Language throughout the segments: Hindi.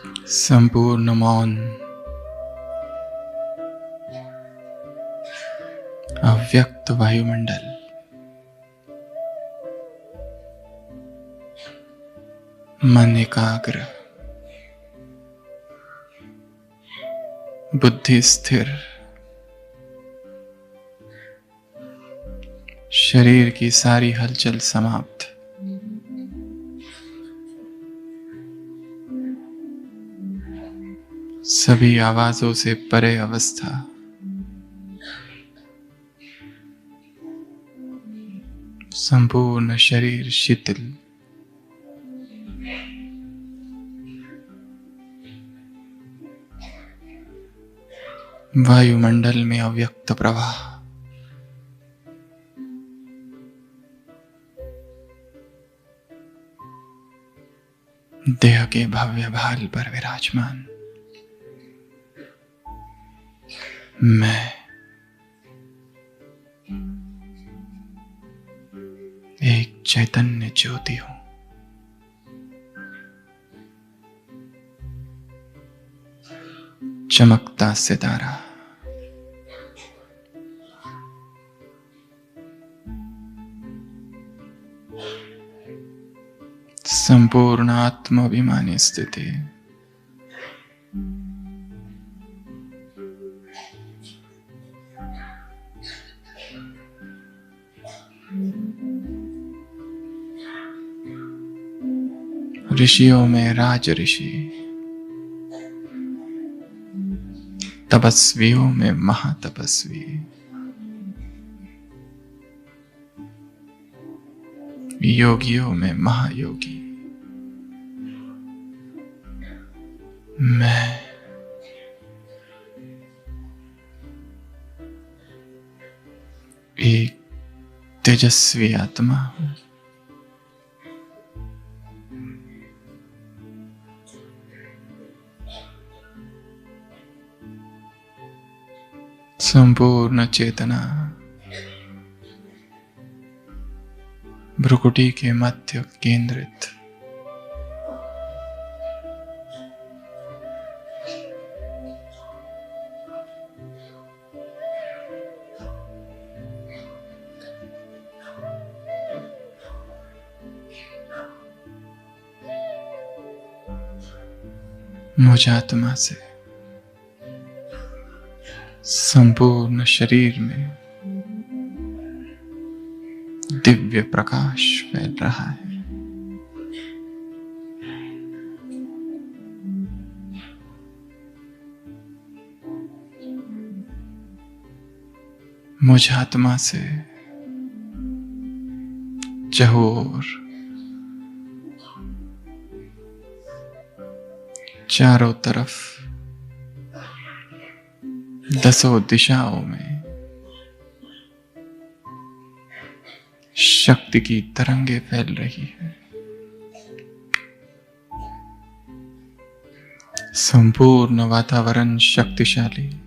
संपूर्ण मौन, अव्यक्त वायुमंडल, मन एकाग्र, बुद्धि स्थिर, शरीर की सारी हलचल समाप्त। सभी आवाजों से परे अवस्था। संपूर्ण शरीर शिथिल। वायुमंडल में अव्यक्त प्रवाह। देह के भव्य भाल पर विराजमान मैं एक चैतन्य ज्योति हूं। चमकता सितारा। संपूर्ण आत्माभिमानी स्थिति। ऋषियों में राज ऋषि, तपस्वियों में महातपस्वी, योगियों में महायोगी। मैं एक तेजस्वी आत्मा हूं। संपूर्ण चेतना भ्रुकुटी के मध्य केंद्रित। मुझ आत्मा से संपूर्ण शरीर में दिव्य प्रकाश फैल रहा है। मुझ आत्मा से चहुओर चारों तरफ दसों दिशाओं में शक्ति की तरंगे फैल रही है। संपूर्ण वातावरण शक्तिशाली।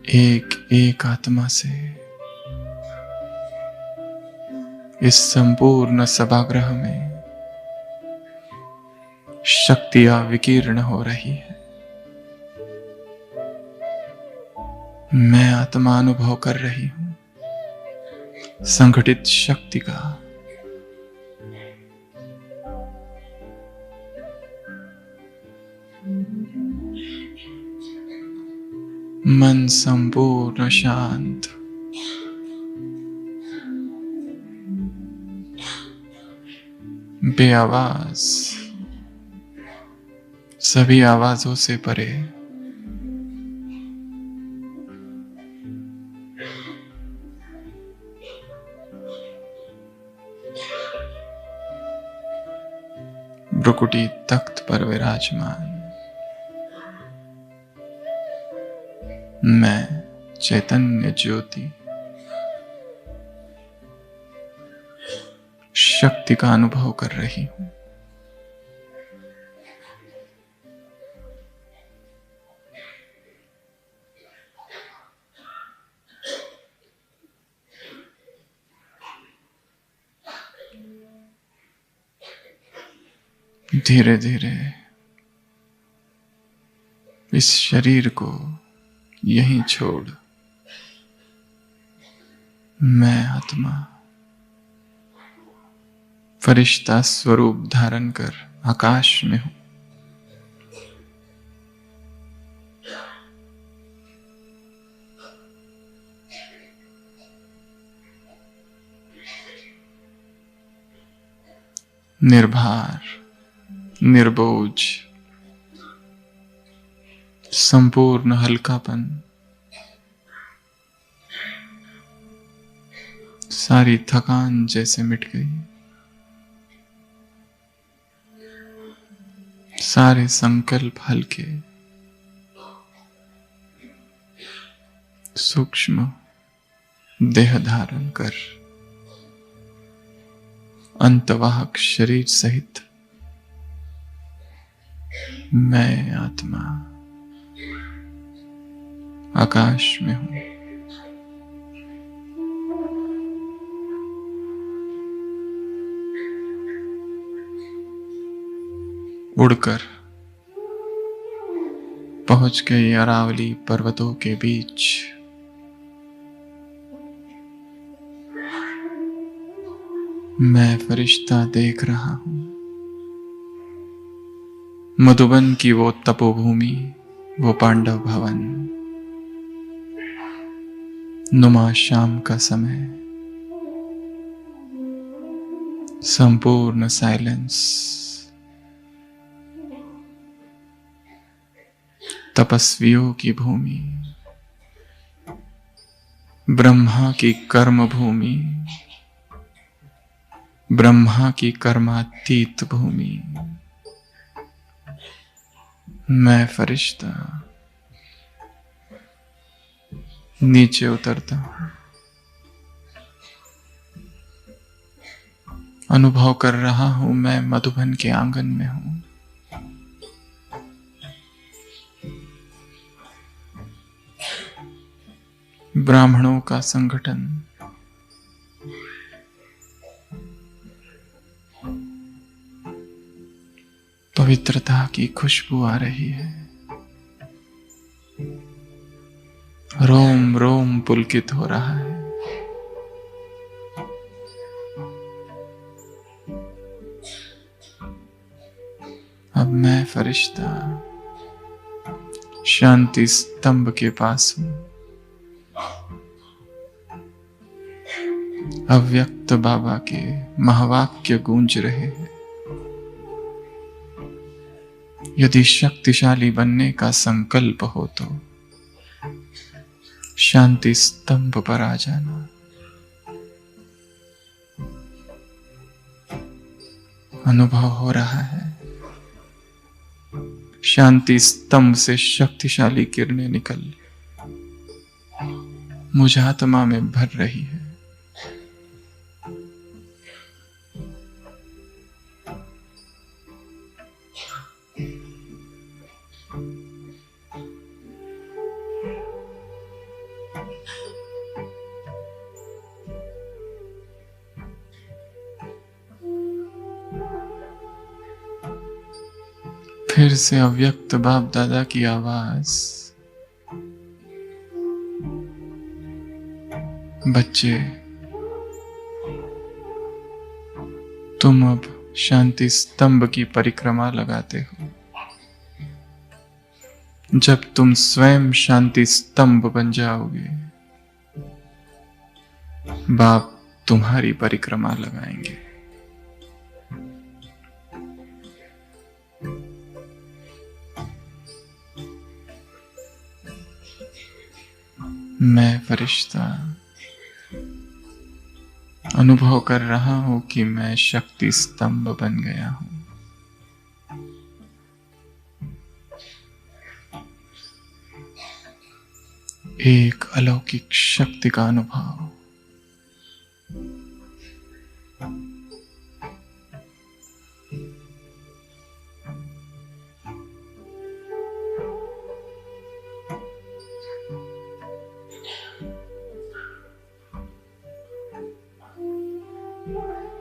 एक एक आत्मा से इस संपूर्ण सभागृह में शक्तियां विकीर्ण हो रही है। मैं आत्मा अनुभव कर रही हूं संगठित शक्ति का। मन संपूर्ण शांत। बेआवाज, सभी आवाजों से परे। भ्रुकुटी तख्त पर विराजमान मैं चैतन्य ज्योति शक्ति का अनुभव कर रही हूं। धीरे धीरे इस शरीर को यहीं छोड़ मैं आत्मा फरिश्ता स्वरूप धारण कर आकाश में हूं। निर्भार, निर्बोझ, संपूर्ण हल्कापन, सारी थकान जैसे मिट गई। सारे संकल्प हल्के, सूक्ष्म देह धारण कर अंतवाहक शरीर सहित मैं आत्मा आकाश में हूं। उड़कर पहुंच गई अरावली पर्वतों के बीच। मैं फरिश्ता देख रहा हूं मधुबन की वो तपोभूमि, वो पांडव भवन, नुमा शाम का समय, संपूर्ण साइलेंस, तपस्वियों की भूमि, ब्रह्मा की कर्म भूमि, ब्रह्मा की कर्मातीत भूमि। मैं फरिश्ता नीचे उतरता हूं, अनुभव कर रहा हूं मैं मधुबन के आंगन में हूं। ब्राह्मणों का संगठन, पवित्रता की खुशबू आ रही है। रोम रोम पुलकित हो रहा है। अब मैं फरिश्ता शांति स्तंभ के पास हूं। अव्यक्त बाबा के महावाक्य गूंज रहे हैं। यदि शक्तिशाली बनने का संकल्प हो तो शांति स्तंभ पर आ जाना। अनुभव हो रहा है शांति स्तंभ से शक्तिशाली किरणें निकल मुझ आत्मा में भर रही है। फिर से अव्यक्त बाप दादा की आवाज, बच्चे तुम अब शांति स्तंभ की परिक्रमा लगाते हो। जब तुम स्वयं शांति स्तंभ बन जाओगे, बाप तुम्हारी परिक्रमा लगाएंगे। मैं फरिश्ता अनुभव कर रहा हूं कि मैं शक्ति स्तंभ बन गया हूं। एक अलौकिक शक्ति का अनुभव।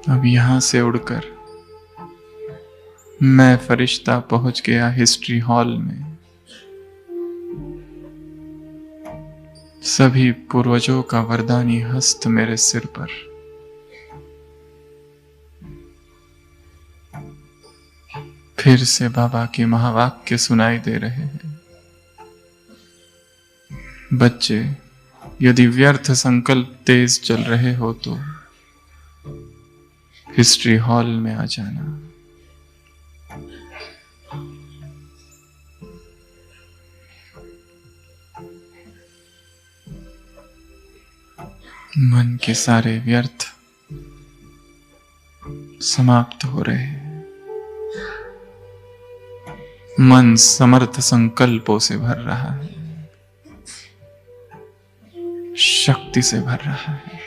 अब यहां से उड़कर मैं फरिश्ता पहुंच गया हिस्ट्री हॉल में। सभी पूर्वजों का वरदानी हस्त मेरे सिर पर। फिर से बाबा के महावाक्य सुनाई दे रहे हैं। बच्चे, यदि व्यर्थ संकल्प तेज चल रहे हो तो हिस्ट्री हॉल में आ जाना। मन के सारे व्यर्थ समाप्त हो रहे हैं। मन समर्थ संकल्पों से भर रहा है, शक्ति से भर रहा है।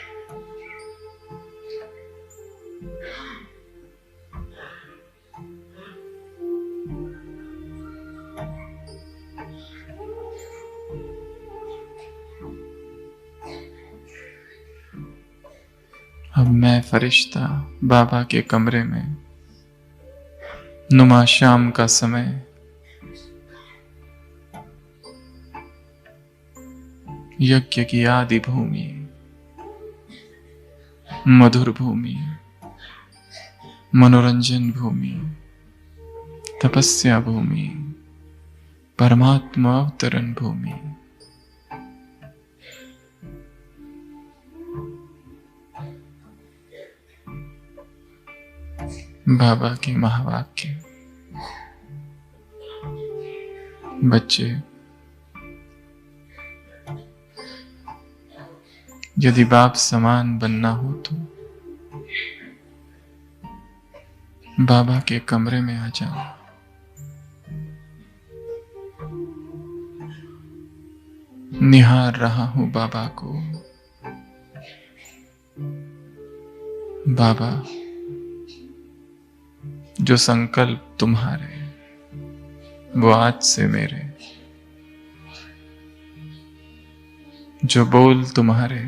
अब मैं फरिश्ता बाबा के कमरे में, नुमा शाम का समय, यज्ञ की आदि भूमि, मधुर भूमि, मनोरंजन भूमि, तपस्या भूमि, परमात्मा अवतरण भूमि। बाबा के महावाक्य। बच्चे, यदि बाप समान बनना हो तो बाबा के कमरे में आ जाओ। निहार रहा हूं बाबा को। बाबा, जो संकल्प तुम्हारे वो आज से मेरे, जो बोल तुम्हारे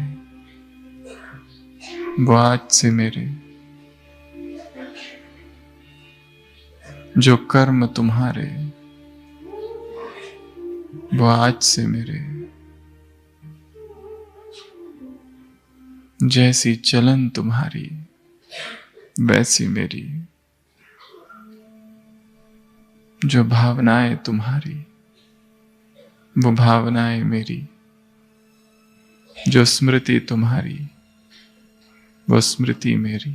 वो आज से मेरे, जो कर्म तुम्हारे वो आज से मेरे, जैसी चलन तुम्हारी वैसी मेरी, जो भावनाएं तुम्हारी वो भावनाएं मेरी, जो स्मृति तुम्हारी वो स्मृति मेरी,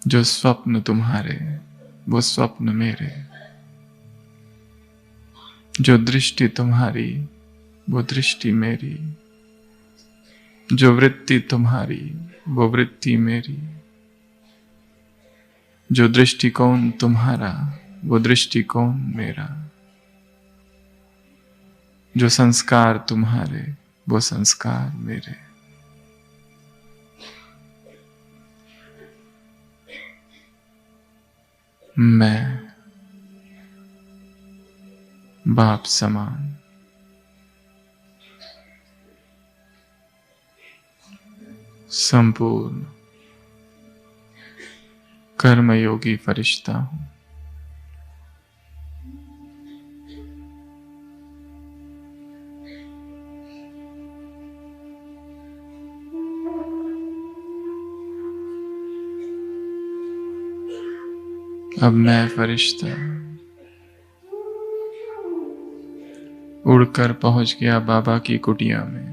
जो स्वप्न तुम्हारे वो स्वप्न मेरे, जो दृष्टि तुम्हारी वो दृष्टि मेरी, जो वृत्ति तुम्हारी वो वृत्ति मेरी, जो दृष्टिकोण तुम्हारा वो दृष्टिकोण मेरा, जो संस्कार तुम्हारे वो संस्कार मेरे। मैं बाप समान संपूर्ण कर्मयोगी फरिश्ता हूं। अब मैं फरिश्ता उड़कर पहुंच गया बाबा की कुटिया में।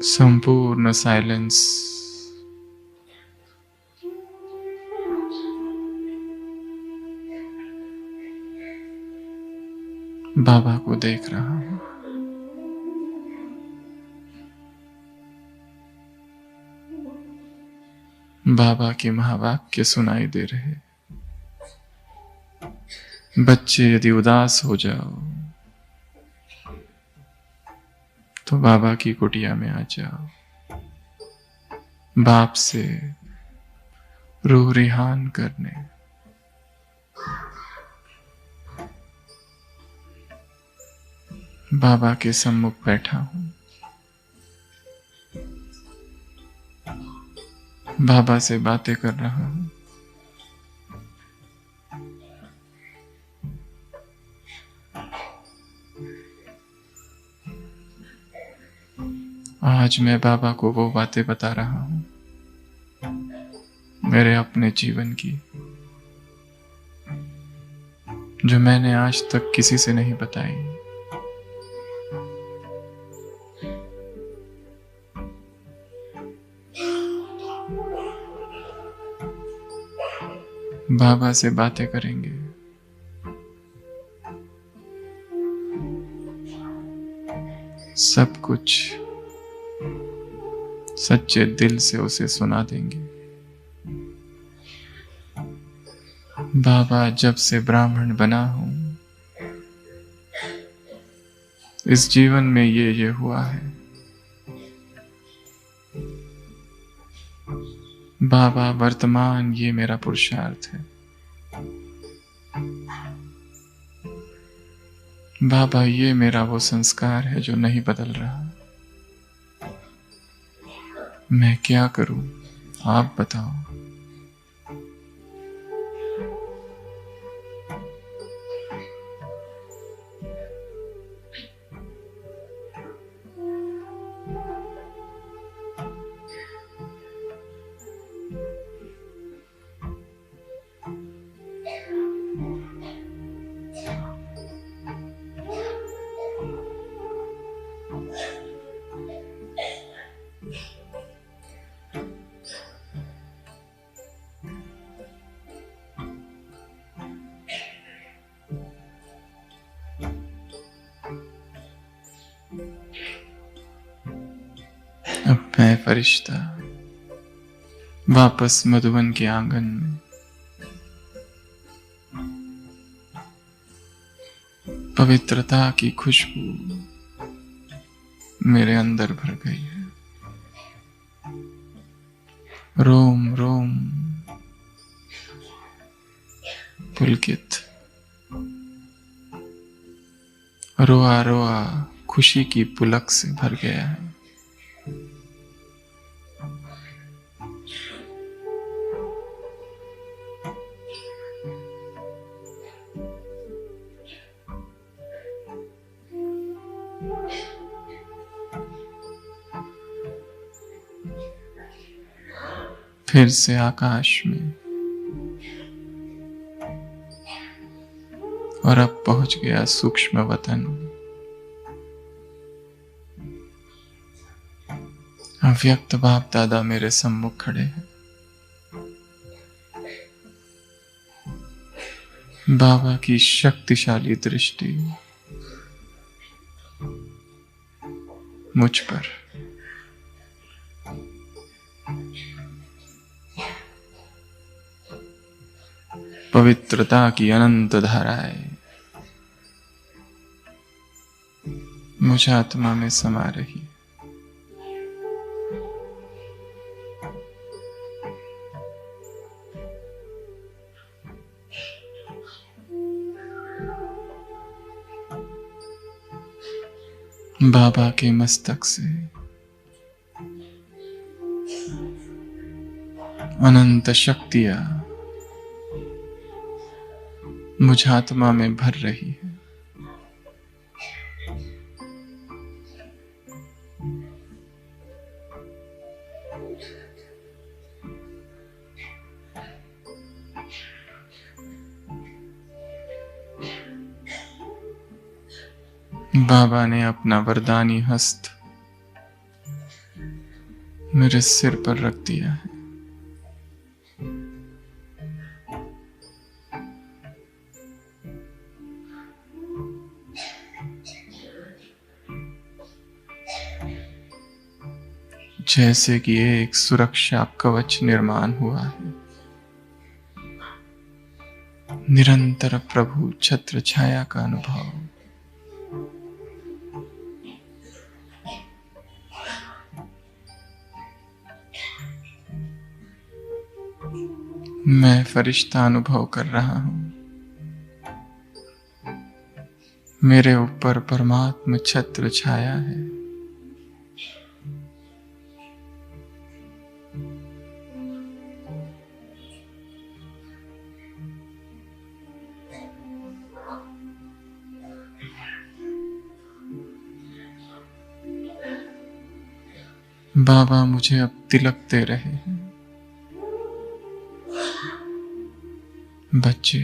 संपूर्ण साइलेंस, बाबा को देख रहा हूं। बाबा के महावाक्य सुनाई दे रहे। बच्चे, यदि उदास हो जाओ तो बाबा की कुटिया में आ जाओ। बाप से रूह रिहान करने। बाबा के सम्मुख बैठा हूं। बाबा से बातें कर रहा हूँ। आज मैं बाबा को वो बातें बता रहा हूँ मेरे अपने जीवन की, जो मैंने आज तक किसी से नहीं बताई। बाबा से बातें करेंगे। सब कुछ सच्चे दिल से उसे सुना देंगे। बाबा, जब से ब्राह्मण बना हूं, इस जीवन में ये हुआ है। बाबा, वर्तमान ये मेरा पुरुषार्थ है। बाबा, ये मेरा वो संस्कार है जो नहीं बदल रहा। मैं क्या करूं, आप बताओ। अब मैं फरिश्ता वापस मधुबन के आंगन में पवित्रता की खुशबू मेरे अंदर भर गई है। रोम रोम पुलकित, रोआ रोआ खुशी की पुलक से भर गया है। फिर से आकाश में, और अब पहुंच गया सूक्ष्म वतन। अव्यक्त बाप दादा मेरे सम्मुख खड़े हैं। बाबा की शक्तिशाली दृष्टि मुझ पर। पवित्रता की अनंत धाराएं मुझ आत्मा में समा रही। बाबा के मस्तक से अनंत शक्तियां मुझ आत्मा में भर रही है। बाबा ने अपना वरदानी हस्त मेरे सिर पर रख दिया है। जैसे कि एक सुरक्षा कवच निर्माण हुआ है। निरंतर प्रभु छत्र छाया का अनुभव। मैं फरिश्ता अनुभव कर रहा हूं। मेरे ऊपर परमात्मा छत्र छाया है। बाबा मुझे अब तिलक दे रहे हैं। बच्चे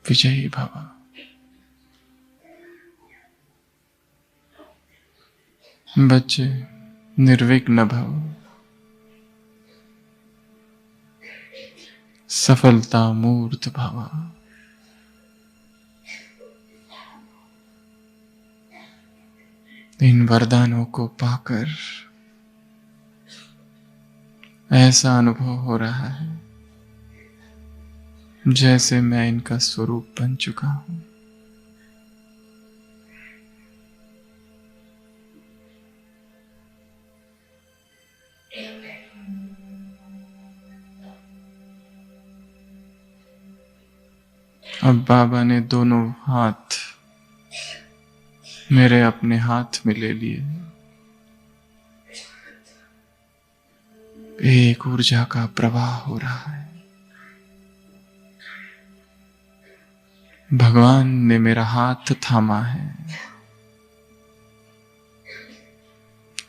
विजयी भव। बच्चे निर्विघ्न भव। सफलता मूर्त भव। इन वरदानों को पाकर ऐसा अनुभव हो रहा है जैसे मैं इनका स्वरूप बन चुका हूं। अब बाबा ने दोनों हाथ मेरे अपने हाथ में ले लिए। एक ऊर्जा का प्रवाह हो रहा है। भगवान ने मेरा हाथ थामा है।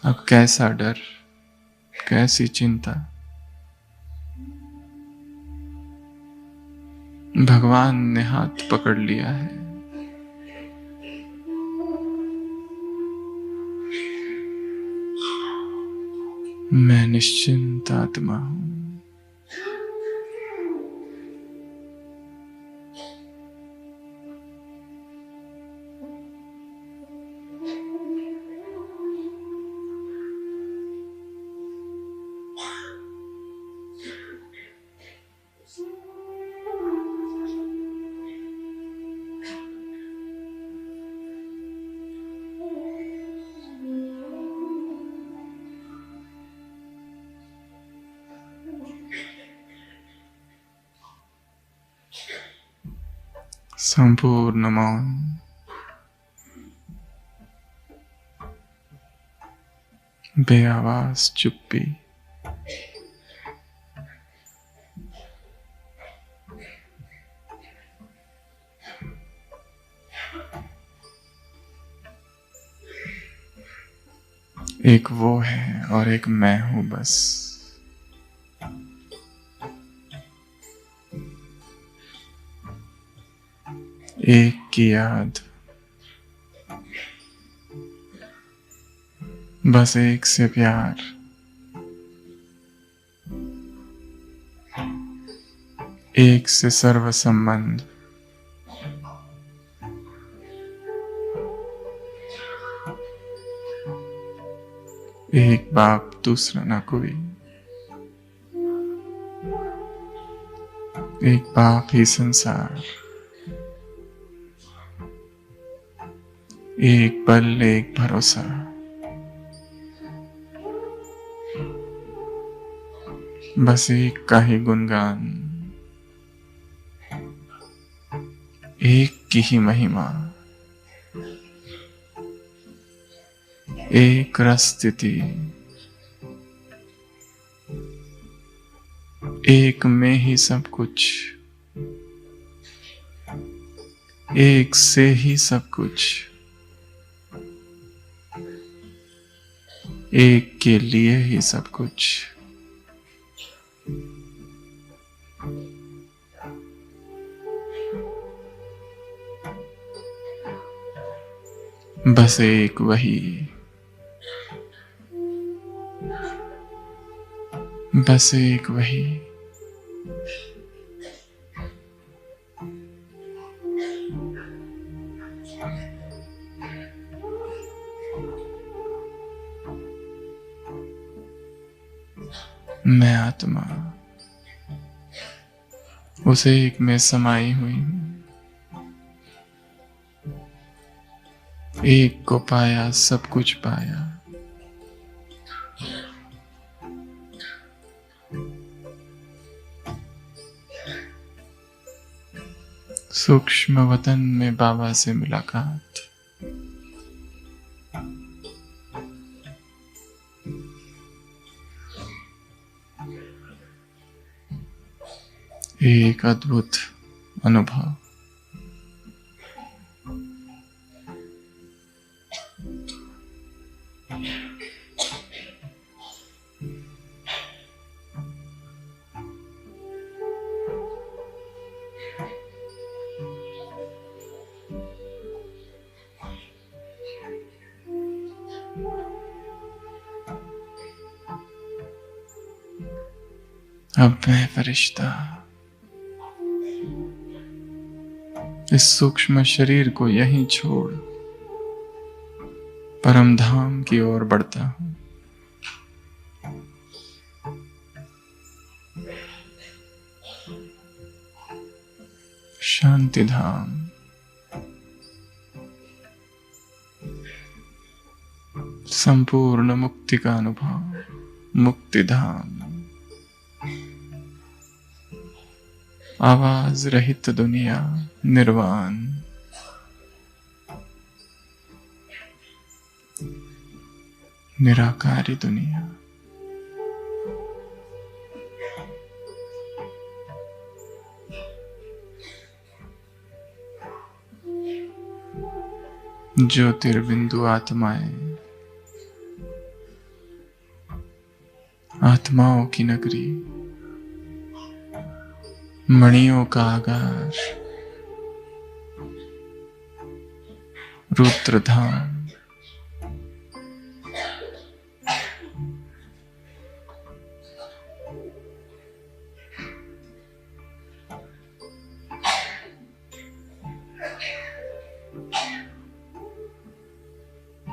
अब कैसा डर, कैसी चिंता। भगवान ने हाथ पकड़ लिया है। मैं निश्चिंत आत्मा हूं। संपूर्ण मौन। बेआवाज चुप्पी। एक वो है और एक मैं हूं बस। एक की याद, बस एक से प्यार। एक से सर्व संबंध। एक बाप दूसरा ना कोई। एक बाप ही संसार। एक बल एक भरोसा। बस एक का ही गुणगान। एक की ही महिमा। एक रस स्थिति। एक में ही सब कुछ। एक से ही सब कुछ। एक के लिए ही सब कुछ। बस एक वही। बस एक वही। मैं आत्मा उसे एक में समाई हुई हूं। एक को पाया सब कुछ पाया। सूक्ष्म वतन में बाबा से मुलाकात। एक अद्भुत अनुभव। अब मैं फरिश्ता इस सूक्ष्म शरीर को यहीं छोड़ परम धाम की ओर बढ़ता हूं। शांति धाम, संपूर्ण मुक्ति का अनुभव, मुक्ति धाम, आवाज रहित दुनिया, निर्वाण, निराकारी दुनिया। ज्योतिर्बिंदु आत्माएं, आत्माओं की नगरी, मणियों का आगार, रुद्रधाम,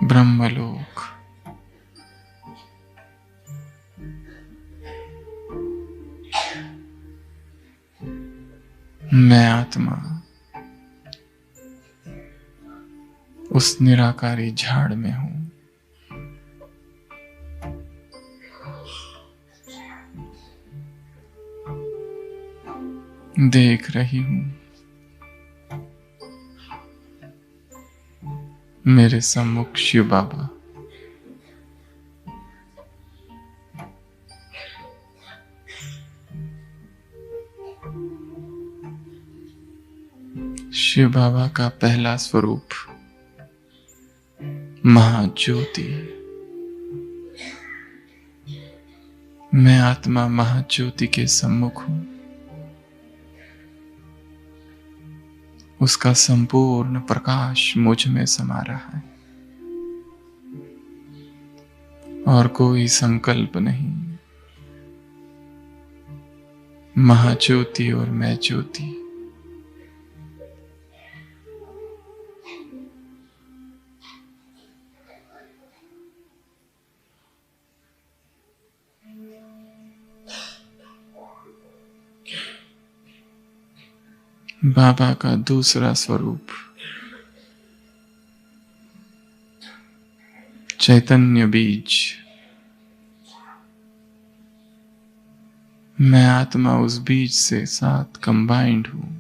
ब्रह्मलोक, मैं आत्मा उस निराकारी झाड़ में हूं। देख रही हूं मेरे सम्मुख शिव बाबा, शिव बाबा का पहला स्वरूप महाज्योति। मैं आत्मा महाज्योति के सम्मुख हूं। उसका संपूर्ण प्रकाश मुझ में समा रहा है और कोई संकल्प नहीं। महाज्योति और मैं ज्योति, बाबा का दूसरा स्वरूप चैतन्य बीज। मैं आत्मा उस बीज से साथ कंबाइंड हूं।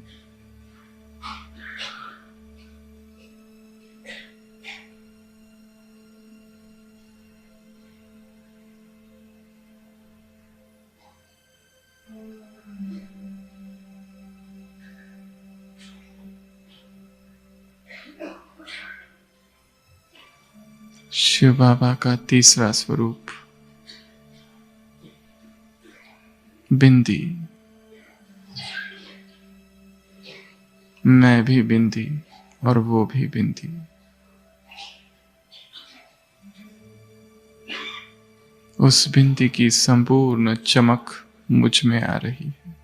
शिव बाबा का तीसरा स्वरूप बिंदी। मैं भी बिंदी और वो भी बिंदी। उस बिंदी की संपूर्ण चमक मुझ में आ रही है।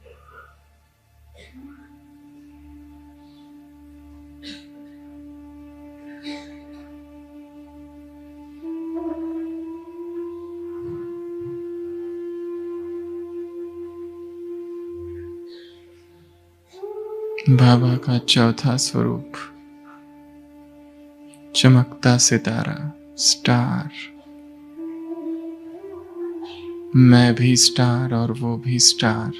बाबा का चौथा स्वरूप चमकता सितारा, स्टार। मैं भी स्टार और वो भी स्टार।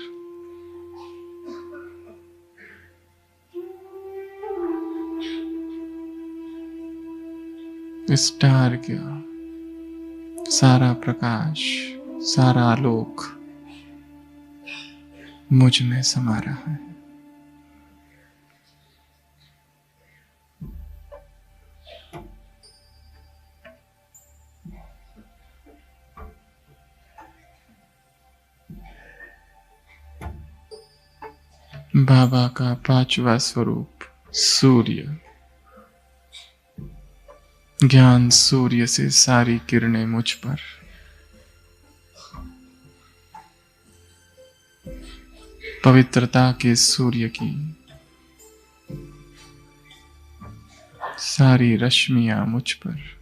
स्टार का सारा प्रकाश, सारा आलोक मुझ में समा रहा है। बाबा का पांचवा स्वरूप सूर्य। ज्ञान सूर्य से सारी किरणें मुझ पर। पवित्रता के सूर्य की सारी रश्मियां मुझ पर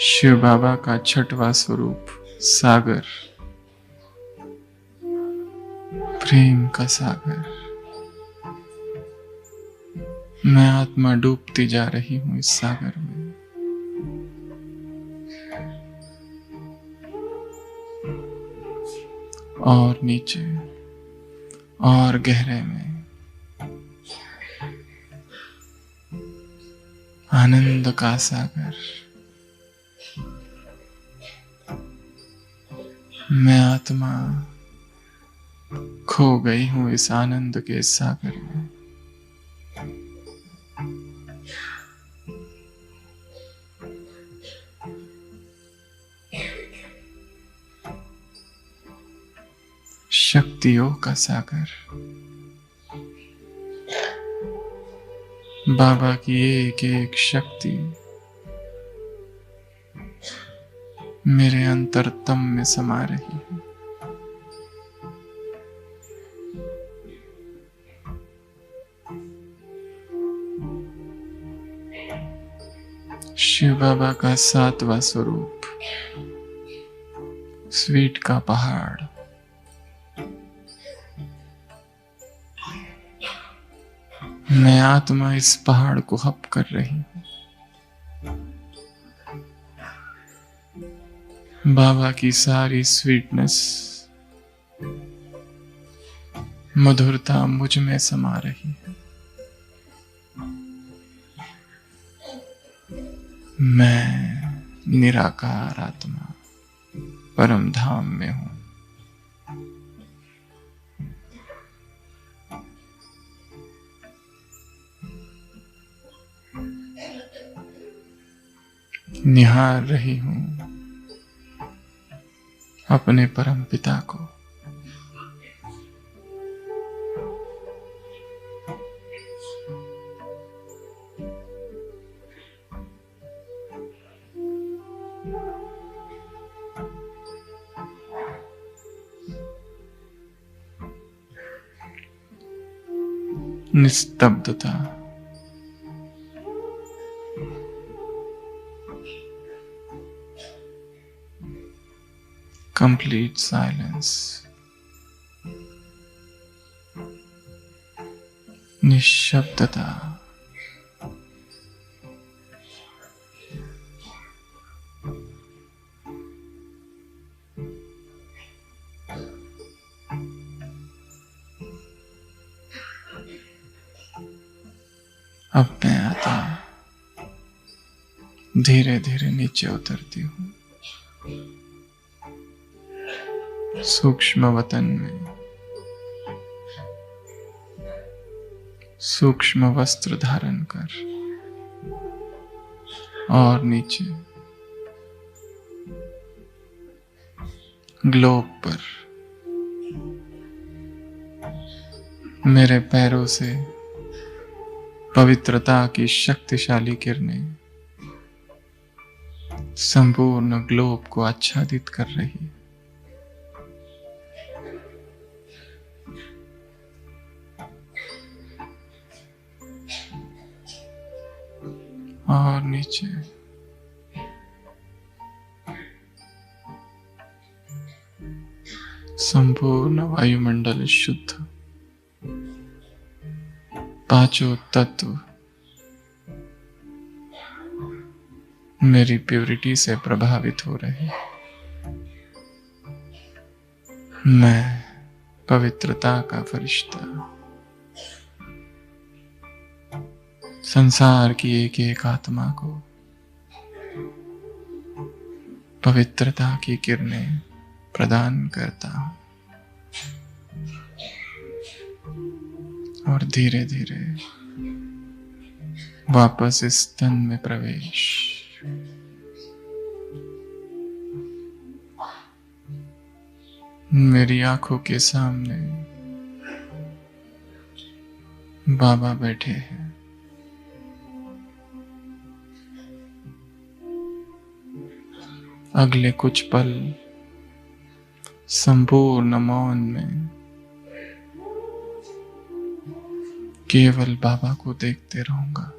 शिव बाबा का छठवां स्वरूप सागर, प्रेम का सागर। मैं आत्मा डूबती जा रही हूं इस सागर में। और नीचे और गहरे में आनंद का सागर। मैं आत्मा खो गई हूं इस आनंद के सागर में। शक्तियों का सागर। बाबा की एक एक शक्ति मेरे अंतरतम में समा रही है। शिव बाबा का सातवां स्वरूप स्वीट का पहाड़। मैं आत्मा इस पहाड़ को हप कर रही हूं। बाबा की सारी स्वीटनेस, मधुरता मुझ में समा रही है। मैं निराकार आत्मा परम धाम में हूं। निहार रही हूं अपने परम पिता को। निस्तब्धता, complete silence, निश्शब्दता, अब मैं आत्मा धीरे धीरे नीचे उतरती हूं। सूक्ष्म वतन में सूक्ष्म वस्त्र धारण कर और नीचे ग्लोब पर मेरे पैरों से पवित्रता की शक्तिशाली किरणें संपूर्ण ग्लोब को आच्छादित कर रही है। और नीचे संपूर्ण वायुमंडल शुद्ध, पांचों तत्व मेरी प्योरिटी से प्रभावित हो रहे। मैं पवित्रता का फरिश्ता संसार की एक एक आत्मा को पवित्रता की किरणें प्रदान करता हूं। और धीरे धीरे वापस इस तन में प्रवेश। मेरी आंखों के सामने बाबा बैठे हैं। अगले कुछ पल संपूर्ण मौन में केवल बाबा को देखते रहूंगा।